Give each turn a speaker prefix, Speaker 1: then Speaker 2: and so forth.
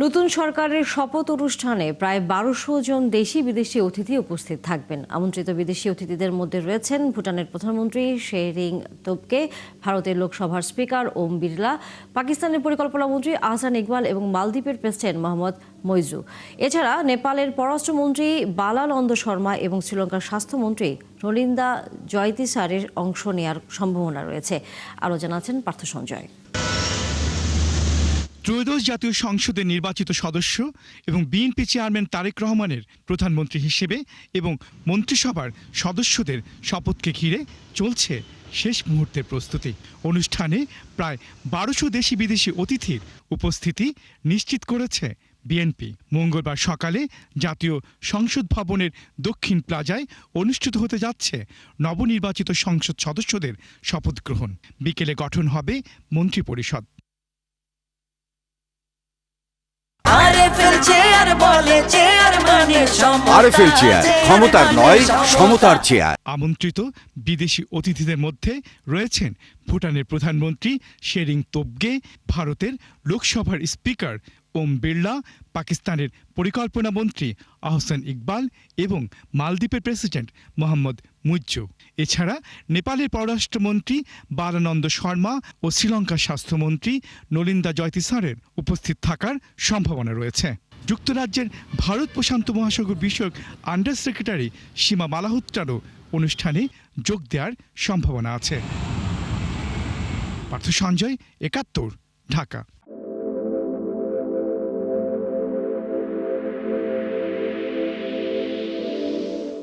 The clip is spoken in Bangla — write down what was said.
Speaker 1: নতুন সরকারের শপথ অনুষ্ঠানে প্রায় ১২০০ জন দেশি বিদেশি অতিথি উপস্থিত থাকবেন। আমন্ত্রিত বিদেশি অতিথিদের মধ্যে রয়েছেন ভুটানের প্রধানমন্ত্রী শেরিং তোবগে, ভারতের লোকসভার স্পিকার ওম বিড়লা, পাকিস্তানের পরিকল্পনা মন্ত্রী আহসান ইকবাল এবং মালদ্বীপের প্রেসিডেন্ট মোহাম্মদ মইজু। এছাড়া নেপালের পররাষ্ট্রমন্ত্রী বালানন্দ শর্মা এবং শ্রীলঙ্কার স্বাস্থ্যমন্ত্রী নলিন্দা জয়তিসারের অংশ নেওয়ার সম্ভাবনা রয়েছে। আরও জানাচ্ছেন পার্থ সঞ্জয়।
Speaker 2: ত্রয়োদশ জাতীয় সংসদের নির্বাচিত সদস্য এবং বিএনপি চেয়ারম্যান তারেক রহমানের প্রধানমন্ত্রী হিসেবে এবং মন্ত্রিসভার সদস্যদের শপথকে ঘিরে চলছে শেষ মুহূর্তের প্রস্তুতি। অনুষ্ঠানে প্রায় ১২০০ দেশি বিদেশি অতিথির উপস্থিতি নিশ্চিত করেছে বিএনপি। মঙ্গলবার সকালে জাতীয় সংসদ ভবনের দক্ষিণ প্লাজায় অনুষ্ঠিত হতে যাচ্ছে নবনির্বাচিত সংসদ সদস্যদের শপথ গ্রহণ। বিকেলে গঠন হবে মন্ত্রিপরিষদ।
Speaker 3: ক্ষমতার নয়, সমতার চেয়ার।
Speaker 2: আমন্ত্রিত বিদেশি অতিথিদের মধ্যে রয়েছেন ভুটানের প্রধানমন্ত্রী শেরিং তোবগে, ভারতের লোকসভার স্পিকার ওম বিড়লা, পাকিস্তানের পরিকল্পনা মন্ত্রী আহসান ইকবাল এবং মালদ্বীপের প্রেসিডেন্ট মোহাম্মদ মুইজ্জু। এছাড়া নেপালের পররাষ্ট্রমন্ত্রী বালানন্দ শর্মা ও শ্রীলঙ্কার স্বাস্থ্যমন্ত্রী নলিন্দা জয়তিসারের উপস্থিত থাকার সম্ভাবনা রয়েছে। যুক্তরাজ্যের ভারত প্রশান্ত মহাসাগর বিষয়ক আন্ডার সেক্রেটারি সীমা মালাহোত্রারও অনুষ্ঠানে যোগ দেওয়ার সম্ভাবনা আছে। পার্থ সঞ্জয়, ৭১, ঢাকা।